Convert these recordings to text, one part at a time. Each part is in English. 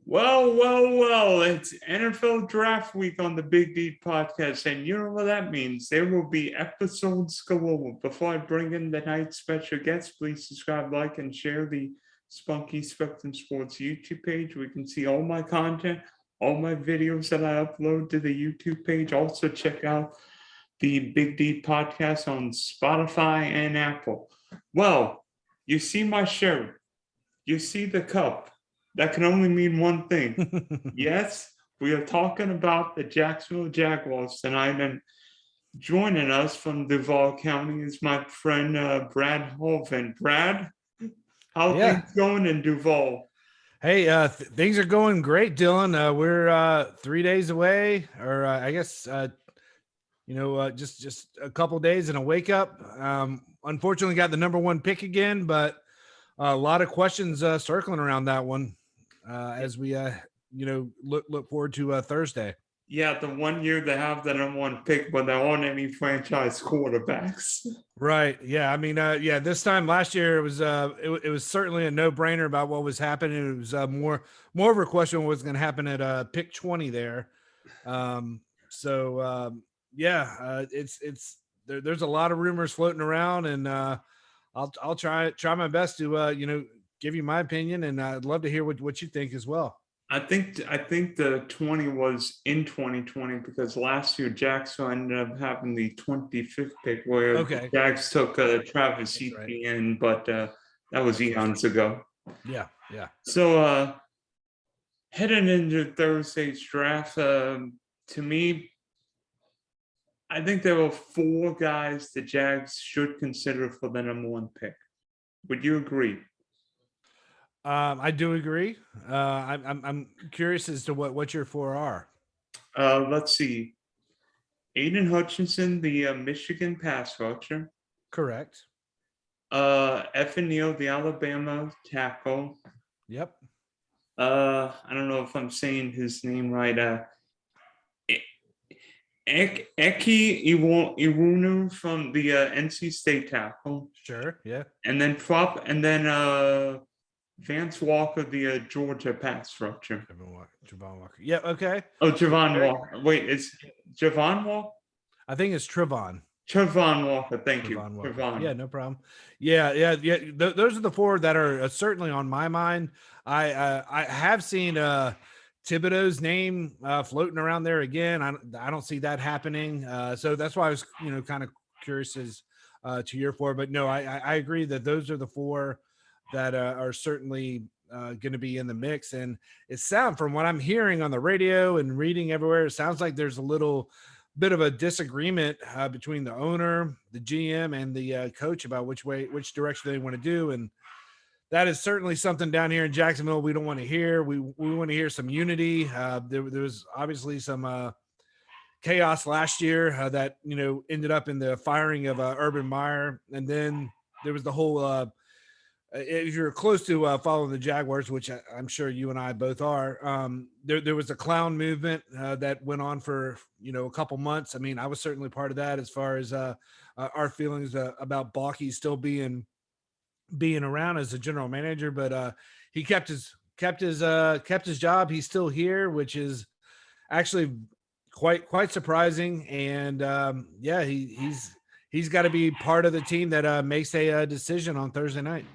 Well, it's NFL draft week on the Big D podcast, and you know what that means. There will be episodes galore. Before I bring in the night's special guest, please subscribe, like, and share the Spunky Spectrum Sports YouTube page. We can see all my content, all my videos that I upload to the YouTube page. Also, check out the Big D podcast on Spotify and Apple. Well, you see my shirt, you see the cup. That can only mean one thing. Yes, we are talking about the Jacksonville Jaguars tonight, and joining us from Duval County is my friend Brad Harvin. Brad, how are Yeah. things going in Duval? Hey, things are going great, Dylan. We're 3 days away, or I guess just a couple days and a wake up. Unfortunately, got the number one pick again, but a lot of questions circling around that one as we look forward to Thursday. Yeah, the 1 year they have the number one pick, but there aren't any franchise quarterbacks. Right. Yeah. I mean, this time last year it was certainly a no brainer about what was happening. It was more of a question what was going to happen at pick 20 there. There's a lot of rumors floating around, and I'll try my best to give you my opinion, and I'd love to hear what you think as well. I think the 20 was in 2020 because last year Jackson ended up having the 25th pick where Jags took Travis Etienne, but that was eons ago. Yeah. So heading into Thursday's draft, to me, I think there were four guys the Jags should consider for the number one pick. Would you agree? I do agree. I'm curious as to what your four are. Let's see. Aiden Hutchinson, the Michigan pass rusher. Correct. Evan Neal, the Alabama tackle. Yep. I don't know if I'm saying his name right. Eki Iwunu from the NC State tackle. Sure. Yeah. And then Vance Walker, the Georgia pass rusher. Javon Walker. Yeah. Okay. Oh, Javon Walker. Wait, it's Javon Walker? I think it's Trevon. Trevon Walker. Thank you. Walker. Trevon. Yeah, no problem. Yeah. Those are the four that are certainly on my mind. I have seen Thibodeau's name floating around there again. I don't see that happening. So that's why I was kind of curious as to your four. But no, I agree that those are the four that are certainly going to be in the mix. And it sounds, from what I'm hearing on the radio and reading everywhere, it sounds like there's a little bit of a disagreement between the owner, the GM, and the coach about which direction they want to do. And that is certainly something down here in Jacksonville we don't want to hear. We want to hear some unity. There was obviously some chaos last year that ended up in the firing of Urban Meyer, and then there was the whole. If you're close to following the Jaguars, which I'm sure you and I both are, there was a clown movement that went on for a couple months. I mean, I was certainly part of that as far as our feelings about Balky still being around as a general manager, but he kept his job. He's still here, which is actually quite surprising. And he's got to be part of the team that makes a decision on Thursday night.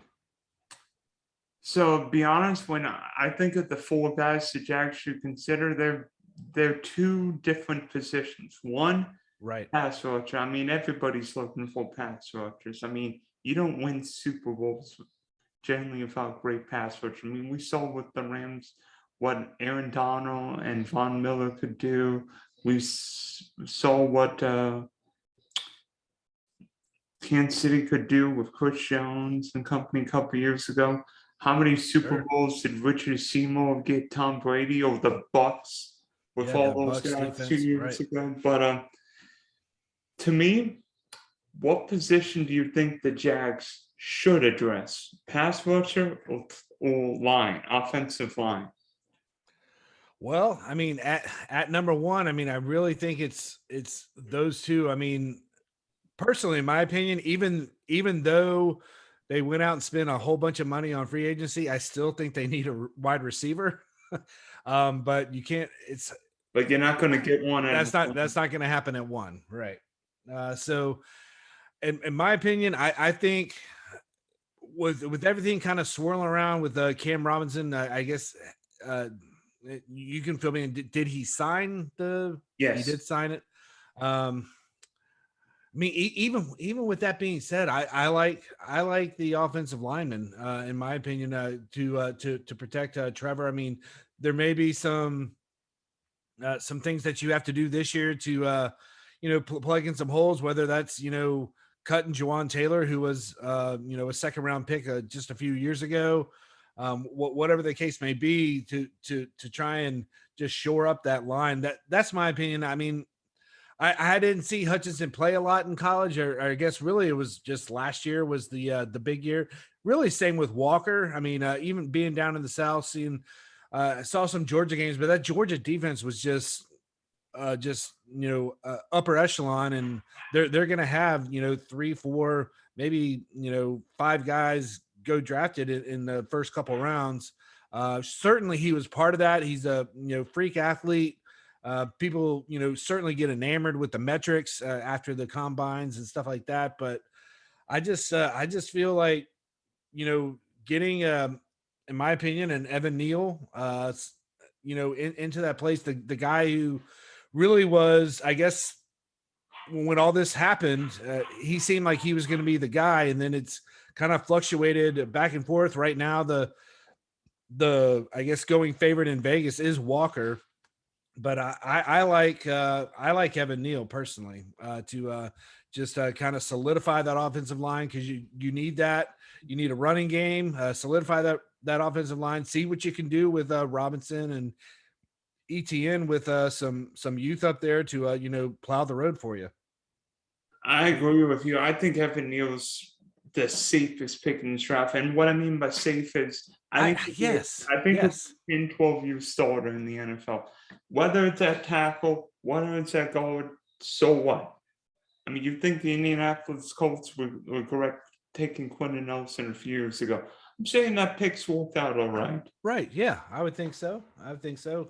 So, be honest, when I think of the four guys the Jags should consider, they're two different positions. One, right, pass rusher. I mean, everybody's looking for pass rushers. I mean, you don't win Super Bowls generally without great pass rushers. I mean, we saw with the Rams what Aaron Donald and Von Miller could do. We saw what Kansas City could do with Chris Jones and company a couple years ago. How many Super Bowls did Richard Seymour get Tom Brady over the Bucs with all those guys defense, 2 years ago? But to me, what position do you think the Jags should address? Pass rusher or line, offensive line? Well, I mean, at number one, I mean, I really think it's those two. I mean, personally, in my opinion, even though they went out and spent a whole bunch of money on free agency, I still think they need a wide receiver. But you can't. It's But you're not going to get one at that's not going to happen at one, right? So, in my opinion, I think with everything kind of swirling around with Cam Robinson, I guess you can fill me in. Did he sign the? He Yes. did sign it. Um, I mean, even with that being said, I like the offensive lineman, in my opinion, to protect Trevor. I mean, there may be some things that you have to do this year to plug in some holes, whether that's cutting Jawan Taylor, who was a second round pick just a few years ago, whatever the case may be, to try and just shore up that line. That's my opinion. I mean, I didn't see Hutchinson play a lot in college, or I guess really it was just last year was the big year. Really, same with Walker. I mean, even being down in the South, seeing I saw some Georgia games, but that Georgia defense was just upper echelon, and they're going to have 3, 4, maybe 5 guys go drafted in the first couple rounds. Certainly, he was part of that. He's a freak athlete. People certainly get enamored with the metrics after the combines and stuff like that, but I just feel like getting in my opinion an Evan Neal into that place, the guy who really was, I guess, when all this happened, he seemed like he was going to be the guy, and then it's kind of fluctuated back and forth. Right now, the I guess going favorite in Vegas is Walker, but I like Evan Neal personally to just kind of solidify that offensive line, because you need that. You need a running game, solidify that offensive line, see what you can do with Robinson and ETN with some youth up there to plow the road for you. I agree with you. I think Evan Neal's the safest pick in the draft. And what I mean by safe is Yes, I think yes. it's in 12-year starter in the NFL. Whether it's at tackle, whether it's at guard, so what? I mean, you think the Indianapolis Colts were correct taking Quentin Nelson a few years ago. I'm saying that pick's worked out all right. Right. Yeah, I would think so.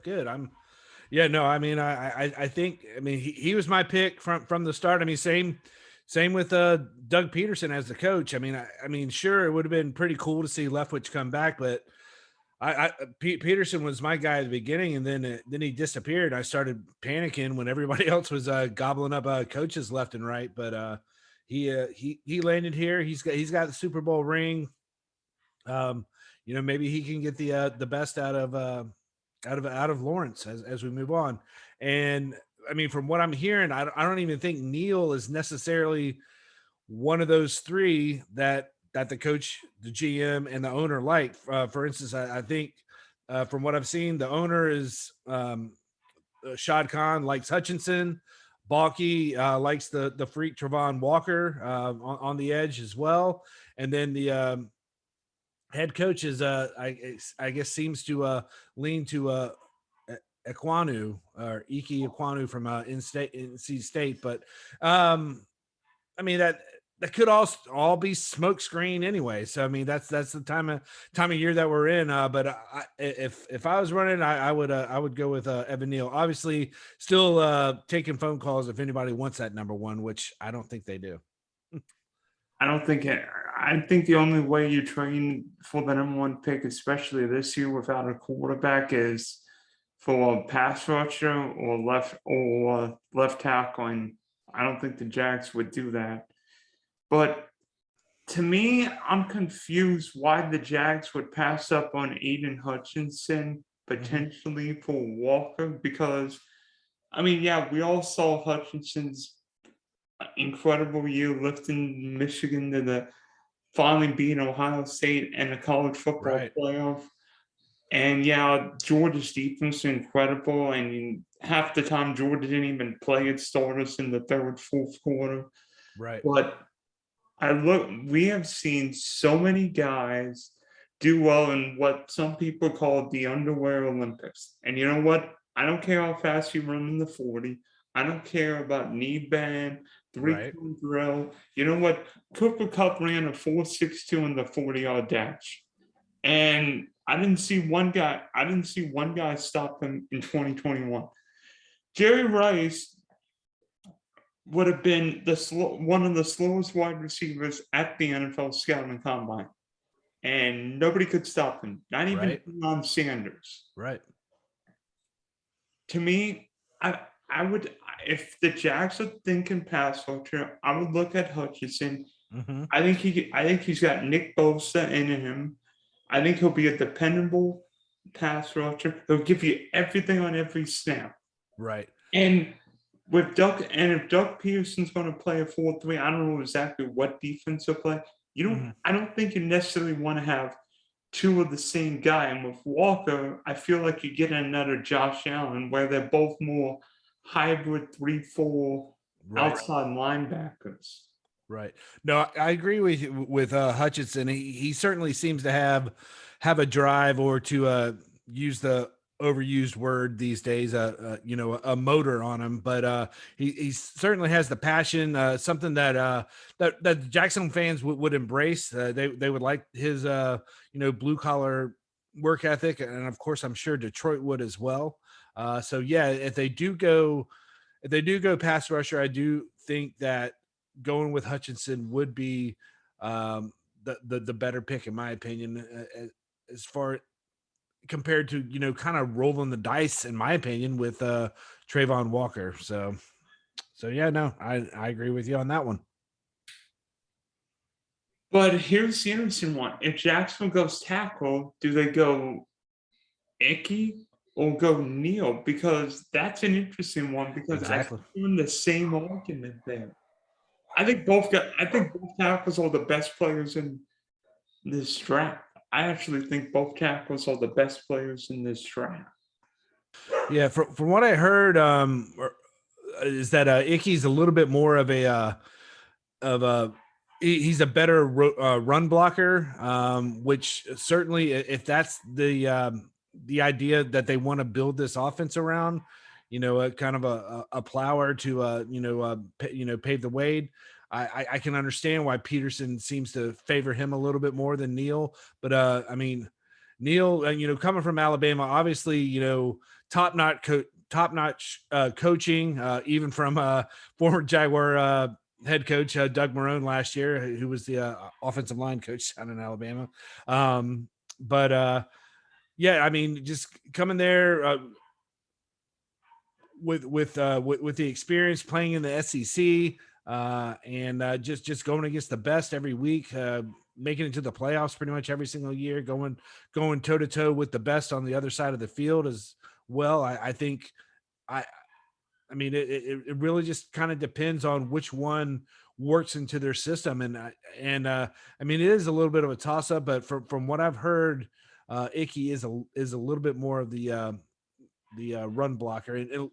Good. Yeah, no, I mean, I think, I mean, he was my pick from the start. I mean, same with Doug Peterson as the coach. I mean, I mean, sure, it would have been pretty cool to see Leftwich come back, but Peterson was my guy at the beginning, and then he disappeared. I started panicking when everybody else was gobbling up coaches left and right. But he landed here. He's got the Super Bowl ring. Maybe he can get the best out of Lawrence as we move on. And I mean, from what I'm hearing, I don't even think Neal is necessarily one of those three that the coach, the GM, and the owner like. For instance, I think from what I've seen, the owner is Shad Khan likes Hutchinson. Balky likes the freak Travon Walker on the edge as well. And then the head coach is I guess seems to lean to Ekwonu or Iki Ekwonu from NC State, but I mean that could all be smoke screen anyway. So I mean that's the time of year that we're in. But if I was running, I would go with Evan Neal. Obviously, still taking phone calls if anybody wants that number one, which I don't think they do. I don't think it, I think the only way you train for the number one pick, especially this year without a quarterback, is for a pass rusher or left tackle. And I don't think the Jags would do that. But to me, I'm confused why the Jags would pass up on Aiden Hutchinson potentially for Walker, because I mean, yeah, we all saw Hutchinson's incredible year lifting Michigan to the finally beating Ohio State and the college football Right. playoff. And yeah, Georgia's defense is incredible. And half the time, Georgia didn't even play its starters in the third, fourth quarter. Right. But we have seen so many guys do well in what some people call the underwear Olympics. And you know what? I don't care how fast you run in the 40. I don't care about knee bend, Right. three-cone drill. You know what? Cooper Cup ran a 4.62 in the 40-yard dash. And I didn't see one guy. I didn't see one guy stop him in 2021. Jerry Rice would have been one of the slowest wide receivers at the NFL scouting combine, and nobody could stop him. Not even Right. Deion Sanders. Right. To me, I would, if the Jags are thinking pass rusher, I would look at Hutchinson. Mm-hmm. I think he's got Nick Bosa in him. I think he'll be a dependable pass rusher. He'll give you everything on every snap. Right. And if Doug Peterson's going to play a 4-3, I don't know exactly what defense he'll play. I don't think you necessarily want to have two of the same guy. And with Walker, I feel like you get another Josh Allen where they're both more hybrid 3-4 outside linebackers. Right. No, I agree with Hutchinson. He certainly seems to have a drive, or to use the overused word these days, a motor on him. But he certainly has the passion, something that the Jackson fans would embrace. They would like his blue collar work ethic, and of course, I'm sure Detroit would as well. So yeah, if they do go pass rusher, I do think that going with Hutchinson would be the better pick, in my opinion, as far compared to kind of rolling the dice, in my opinion, with Trayvon Walker. So yeah, no, I agree with you on that one. But here's the interesting one: if Jacksonville goes tackle, do they go Icky or go Neal? Because that's an interesting one. Because Exactly. I'm doing the same argument there. I think both tackles are the best players in this draft. I actually think both tackles are the best players in this draft. Yeah, from what I heard, is that Icky's a little bit more of a he's a better run blocker, which certainly, if that's the idea that they want to build this offense around, a kind of a plower to pave the way. I can understand why Peterson seems to favor him a little bit more than Neal. But I mean, Neal, coming from Alabama, obviously, top notch coaching, even from former Jaguar head coach Doug Marrone last year, who was the offensive line coach down in Alabama. But yeah, I mean, just coming there with the experience playing in the SEC, and just going against the best every week, making it to the playoffs pretty much every single year, going toe to toe with the best on the other side of the field as well. I think I mean, it really just kind of depends on which one works into their system, and I mean, it is a little bit of a toss up, but from what I've heard, Icky is a little bit more of the run blocker, and it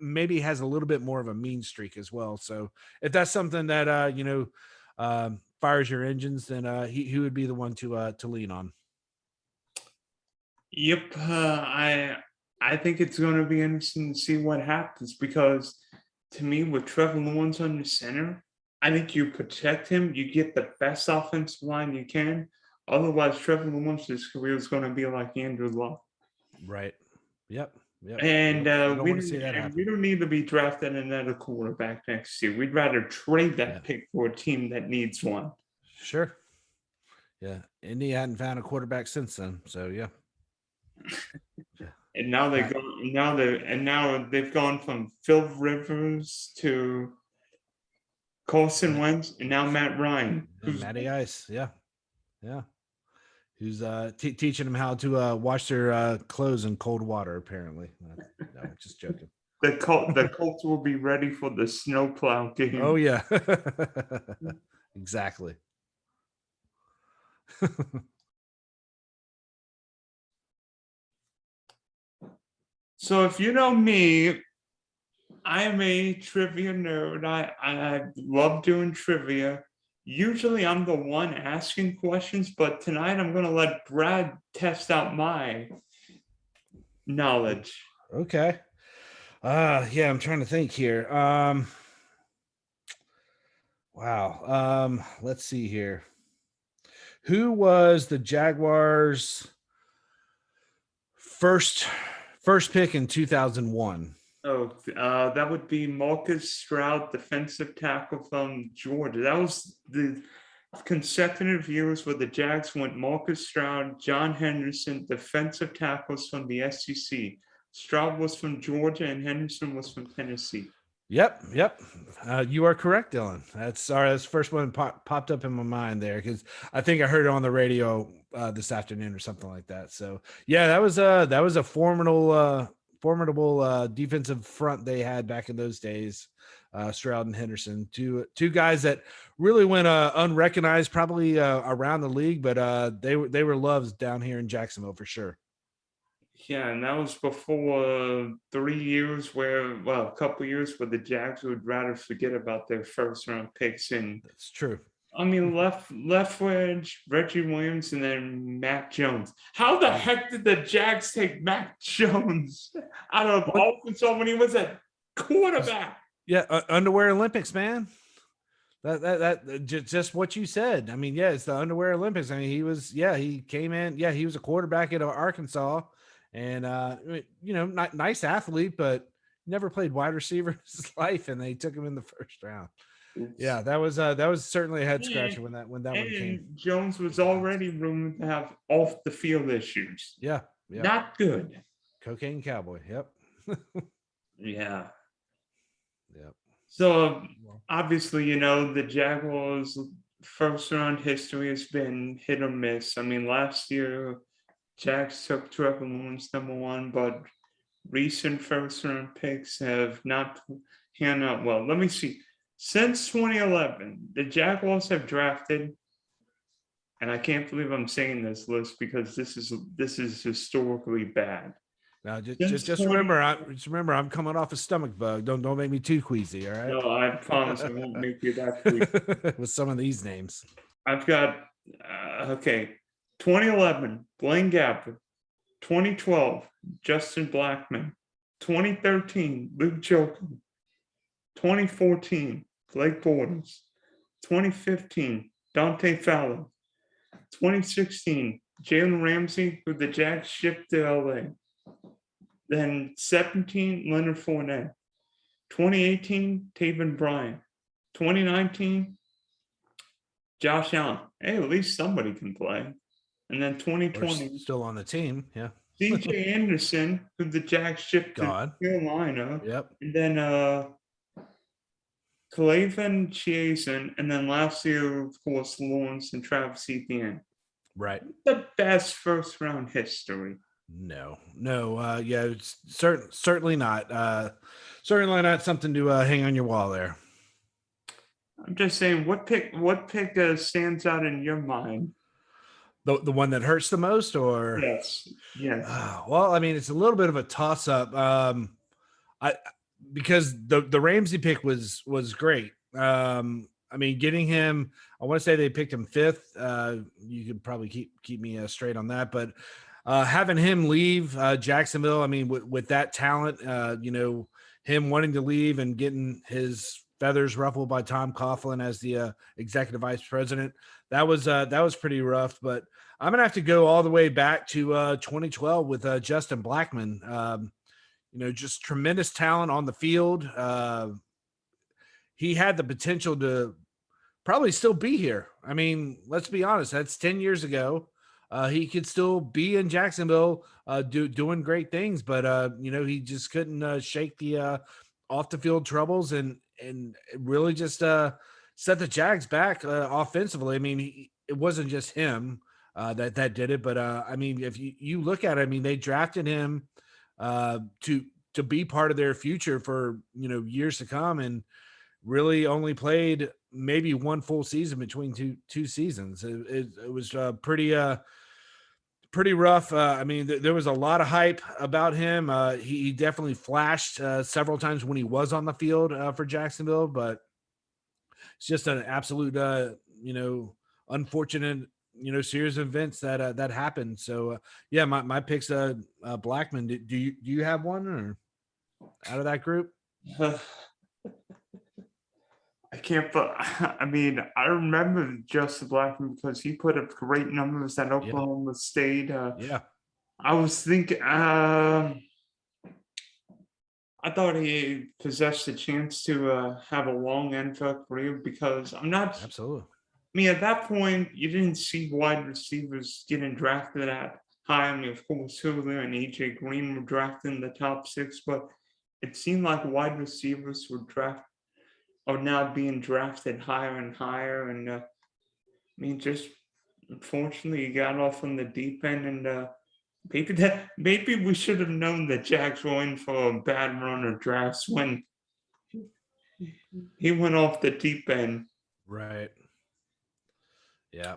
maybe has a little bit more of a mean streak as well. So if that's something that fires your engines, then he would be the one to lean on. Yep, I think it's going to be interesting to see what happens, because to me, with Trevor Lawrence on the center, I think you protect him, you get the best offensive line you can. Otherwise, Trevor Lawrence's career is going to be like Andrew Luck. Right. Yep. And we happen. don't need to be drafting another quarterback next year. We'd rather trade that pick for a team that needs one. Sure. Yeah. Indy hadn't found a quarterback since then. So yeah. And now they've gone from Phil Rivers to Carson Wentz, and now Matt Ryan. Matty Ice. Yeah. Who's teaching them how to wash their clothes in cold water, apparently. No, just joking. The Colts will be ready for the snowplow game. Oh yeah. Exactly. So if you know me, I'm a trivia nerd. I love doing trivia. Usually I'm the one asking questions, but tonight I'm going to let Brad test out my knowledge. Okay. Yeah, I'm trying to think here. Wow. Let's see here. Who was the Jaguars first pick in 2001. Oh, that would be Marcus Stroud, defensive tackle from Georgia. That was the consecutive years where the Jags went Marcus Stroud, John Henderson, defensive tackles from the SEC. Stroud was from Georgia and Henderson was from Tennessee. Yep. You are correct, Dylan. That's the first one popped up in my mind there because I think I heard it on the radio this afternoon or something like that. So yeah, that was a formidable defensive front they had back in those days. Stroud and Henderson, two guys that really went unrecognized probably around the league, but they were loved down here in Jacksonville for sure. Yeah, and that was before 3 years a couple years where the Jags would rather forget about their first round picks. And That's true. I mean, left wedge, Reggie Williams, and then Mac Jones. How the heck did the Jags take Mac Jones out of Arkansas when he was a quarterback? Yeah, underwear Olympics, man. That just what you said. I mean, yeah, it's the underwear Olympics. I mean, he came in. Yeah, he was a quarterback at Arkansas, and nice athlete, but never played wide receiver in his life, and they took him in the first round. Yeah, that was certainly a head scratcher when that one came. Jones was already rumored to have off the field issues. Yeah. Not good. Cocaine cowboy. Yep. Yeah. Yep. So obviously, the Jaguars' first round history has been hit or miss. I mean, last year, Jags took Trevor Lawrence #1, but recent first round picks have not panned out well. Let me see. Since 2011, the Jaguars have drafted, and I can't believe I'm saying this list because this is historically bad. Now, just remember, I'm coming off a stomach bug. Don't make me too queasy, all right? No, I promise I won't make you that queasy. With some of these names. I've got 2011, Blaine Gabbert. 2012, Justin Blackman. 2013, Luke Jokum. 2014, Blake Bortles. 2015, Dante Fowler. 2016, Jalen Ramsey, who the Jags shipped to LA. Then 17, Leonard Fournette. 2018, Taven Bryan. 2019, Josh Allen. Hey, at least somebody can play. And then 2020, still on the team, yeah. CJ Anderson, who the Jags shipped to Carolina. Yep. And then Clavin Chazen, and then last year, of course, Lawrence and Travis Etienne. Right. The best first round history. No. Yeah, it's certainly not. Certainly not something to hang on your wall there. I'm just saying, what pick stands out in your mind? The one that hurts the most, or yes. Well, I mean, it's a little bit of a toss up. Because the Ramsey pick was great. I mean, getting him, I want to say they picked him 5th. You could probably keep me straight on that, but having him leave Jacksonville, I mean, with that talent, him wanting to leave and getting his feathers ruffled by Tom Coughlin as the executive vice president, that was pretty rough. But I'm gonna have to go all the way back to 2012 with Justin Blackman. Just tremendous talent on the field. He had the potential to probably still be here. I mean, let's be honest, that's 10 years ago. He could still be in Jacksonville doing great things, but he just couldn't shake the off the field troubles and really just set the Jags back offensively. I mean, it wasn't just him that did it, but I mean, if you look at it, I mean, they drafted him to be part of their future for years to come, and really only played maybe one full season between two seasons. It was pretty rough. I mean, there was a lot of hype about him. He definitely flashed several times when he was on the field for Jacksonville, but it's just an absolute unfortunate series of events that happened. So yeah, my pick's Blackman. Do you have one or out of that group? I can't, but I mean, I remember Justin Blackman because he put up great numbers at Oklahoma State. Yeah. I was thinking. I thought he possessed a chance to have a long NFL career because I'm not. I Absolutely. mean, at that point, you didn't see wide receivers getting drafted that high. I mean, of course, Julio and AJ Green were drafted in the top 6, but it seemed like wide receivers are now being drafted higher and higher. And I mean, just unfortunately, he got off on the deep end, and maybe we should have known that Jags were in for a bad run of drafts when he went off the deep end. Right. Yeah.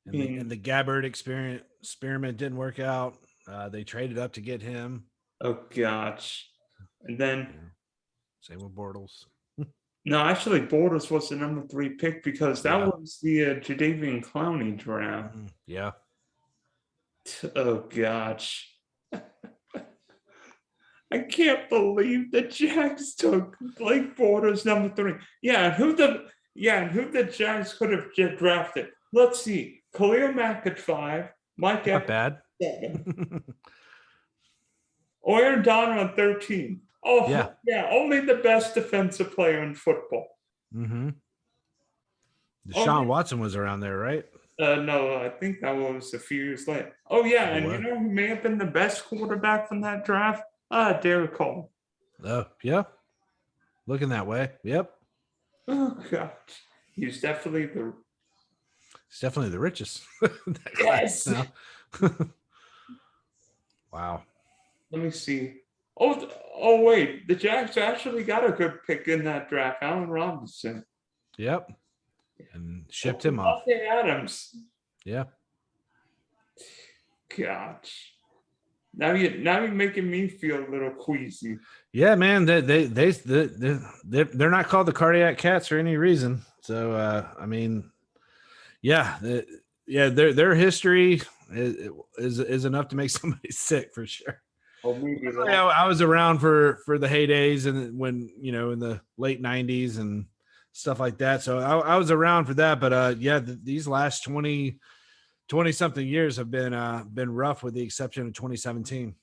I And mean, the Gabbard experiment didn't work out. They traded up to get him. oh gosh. And then Yeah. Same with Bortles. no, actually Borders was the number 3 pick because that Yeah. was the Jadeveon Clowney draft. Yeah. Oh gosh. I can't believe the Jags took Blake Borders number 3. And who the Jags could have drafted? Let's see. Khalil Mack at 5, Mike Not Evans bad. at 7, Aaron Donald at 13. Oh Yeah. Only the best defensive player in football. Mm-hmm. Deshaun Watson was around there, right? No, I think that was a few years later. Oh yeah, and what? you know who may have been the best quarterback from that draft? Derek Carr. Oh, yeah. Looking that way. Yep. Oh gosh. He's definitely the richest. Yes. Wow. Let me see. Oh wait, the Jags actually got a good pick in that draft, Allen Robinson. Yep. And shipped him off. Adams. Yeah. Gosh. Now you're making me feel a little queasy. Yeah, man. They're not called the cardiac cats for any reason. So I mean, yeah, their history is enough to make somebody sick for sure. I was around for the heydays and when in the late 90s and stuff like that. So I was around for that. But these last 20 something years have been rough with the exception of 2017.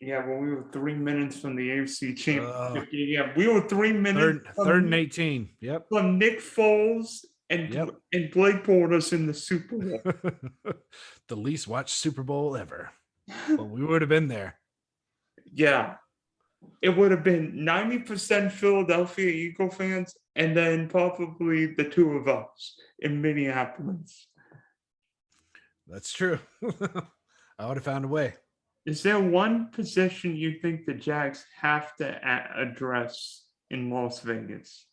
Yeah, well, we were 3 minutes from the AFC Championship. We were 3 minutes. Third and 18. Yep. From Nick Foles and Blake Bortles in the Super Bowl. The least watched Super Bowl ever. Well, we would have been there. Yeah. It would have been 90% Philadelphia Eagle fans and then probably the 2 of us in Minneapolis. That's true. I would have found a way. Is there one position you think the Jags have to address in Las Vegas?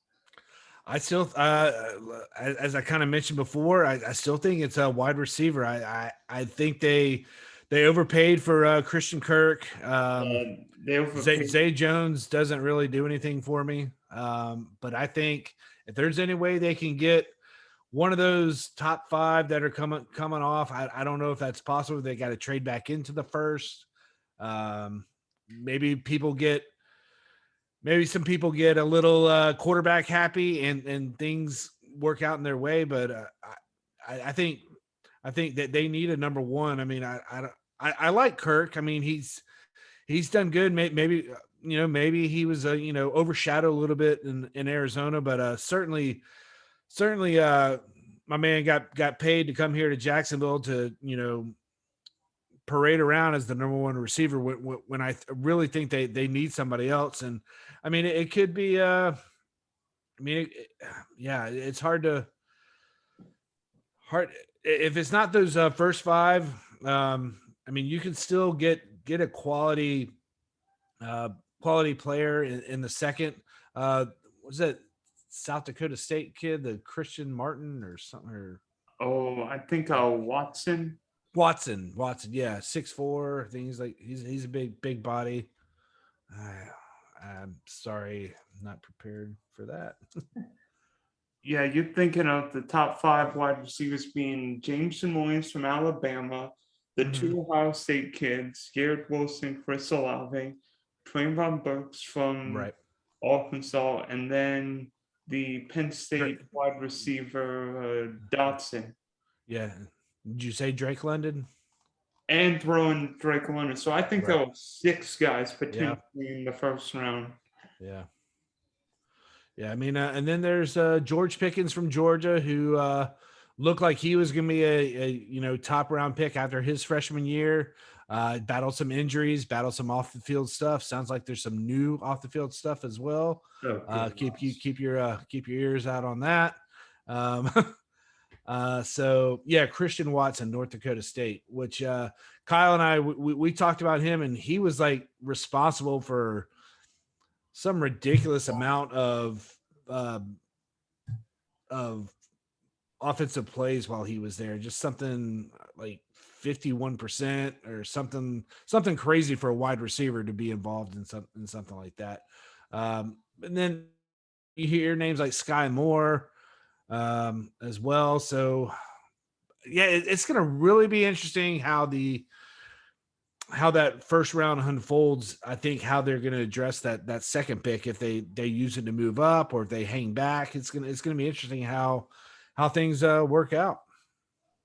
I still, as I kind of mentioned before, I still think it's a wide receiver. I think they overpaid for Christian Kirk. Zay Jones doesn't really do anything for me. But I think if there's any way they can get one of those top 5 that are coming off, I don't know if that's possible. They got to trade back into the first. Maybe some people get a little quarterback happy and things work out in their way. But I think that they need a number 1. I mean, I like Kirk. I mean, he's done good. Maybe he was overshadowed a little bit in Arizona, but certainly my man got paid to come here to Jacksonville to parade around as the number 1 receiver when I really think they need somebody else. And I mean, it could be it's hard if it's not those first 5. I mean, you can still get a quality player in the second. Was that South Dakota State kid, the Christian Martin or something? I think Watson. Watson, yeah, 6'4". Things like he's a big body. I'm sorry, I'm not prepared for that. Yeah, you're thinking of the top 5 wide receivers being Jameson Williams from Alabama, the 2 Ohio State kids, Garrett Wilson, Chris Olave, Trayvon Burks from Arkansas, and then the Penn State wide receiver Dotson. Yeah. Did you say Drake London? and throwing Drake London. So I think there Right. were 6 guys Yeah. potentially in the first round. Yeah. Yeah. I mean, and then there's George Pickens from Georgia, who looked like he was going to be a top round pick after his freshman year. Battled some injuries, battled some off the field stuff. Sounds like there's some new off the field stuff as well. Oh, Keep your ears out on that. So yeah, Christian Watson, North Dakota State, which Kyle and I we talked about him, and he was like responsible for some ridiculous amount um, of offensive plays while he was there. Just something like 51% or something crazy for a wide receiver to be involved in something like that. And then you hear names like Sky Moore as well. So yeah, it's going to really be interesting how that first round unfolds. I think how they're going to address that second pick, if they use it to move up or if they hang back. It's gonna be interesting how things work out.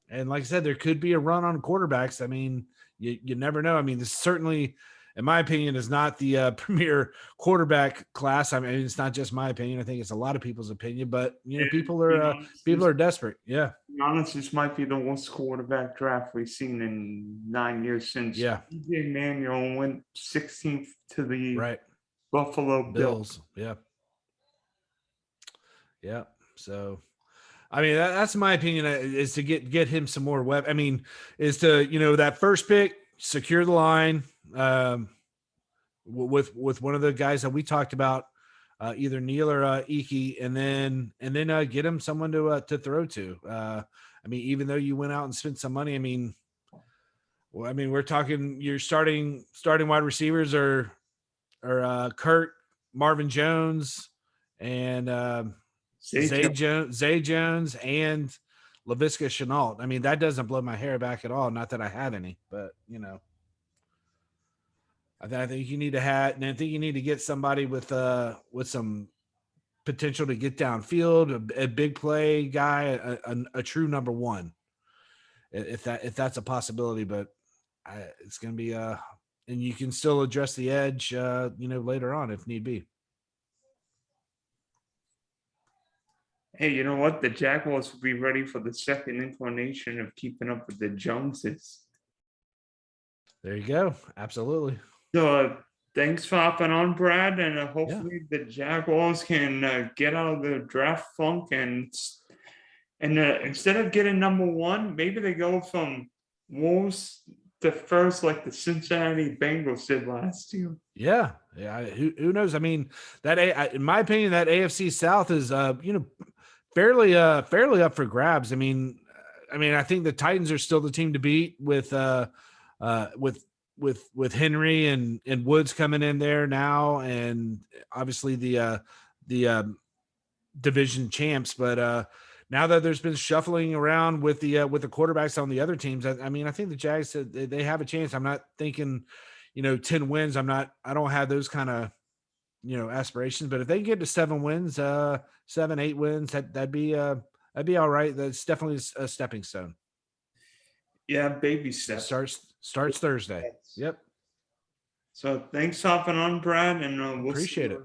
And like I said, there could be a run on quarterbacks. I mean, you never know. I mean, this certainly, in my opinion, is not the premier quarterback class. I mean, it's not just my opinion. I think it's a lot of people's opinion. But people are desperate. Yeah, to be honest, this might be the worst quarterback draft we've seen in 9 years since yeah, EJ Manuel went 16th to the right. Buffalo Bills. Bills. Yeah, yeah. So I mean, that's my opinion, is to get him some more web. I mean, is to, that first pick, secure the line with one of the guys that we talked about, either Neal or Iki, and then get him someone to throw to. I mean, even though you went out and spent some money, I mean, we're talking your starting wide receivers are Kurt, Marvin Jones, and Zay Jones and LaVisca Chenault. I mean, that doesn't blow my hair back at all. Not that I have any, but I think you need to have, and I think you need to get somebody with some potential to get downfield, a big play guy, a true number one, if that's a possibility. But it's going to be and you can still address the edge, later on if need be. Hey, you know what? The Jaguars will be ready for the second incarnation of keeping up with the Joneses. There you go. Absolutely. So thanks for hopping on, Brad, and hopefully the Jaguars can get out of the draft funk and instead of getting number one, maybe they go from Wolves to first, like the Cincinnati Bengals did last year. Yeah. Who knows? I mean, in my opinion, that AFC South is fairly up for grabs. I mean, I think the Titans are still the team to beat with Henry and Woods coming in there now, and obviously the division champs. But now that there's been shuffling around with the quarterbacks on the other teams, I mean, I think the Jags said they have a chance. I'm not thinking, 10 wins. I don't have those kind of, aspirations, but if they get to 7 wins, 7, 8 wins, that'd be all right. That's definitely a stepping stone. Yeah, baby steps. Starts Thursday. Yep. So thanks for hopping on, Brad, and we'll Appreciate it.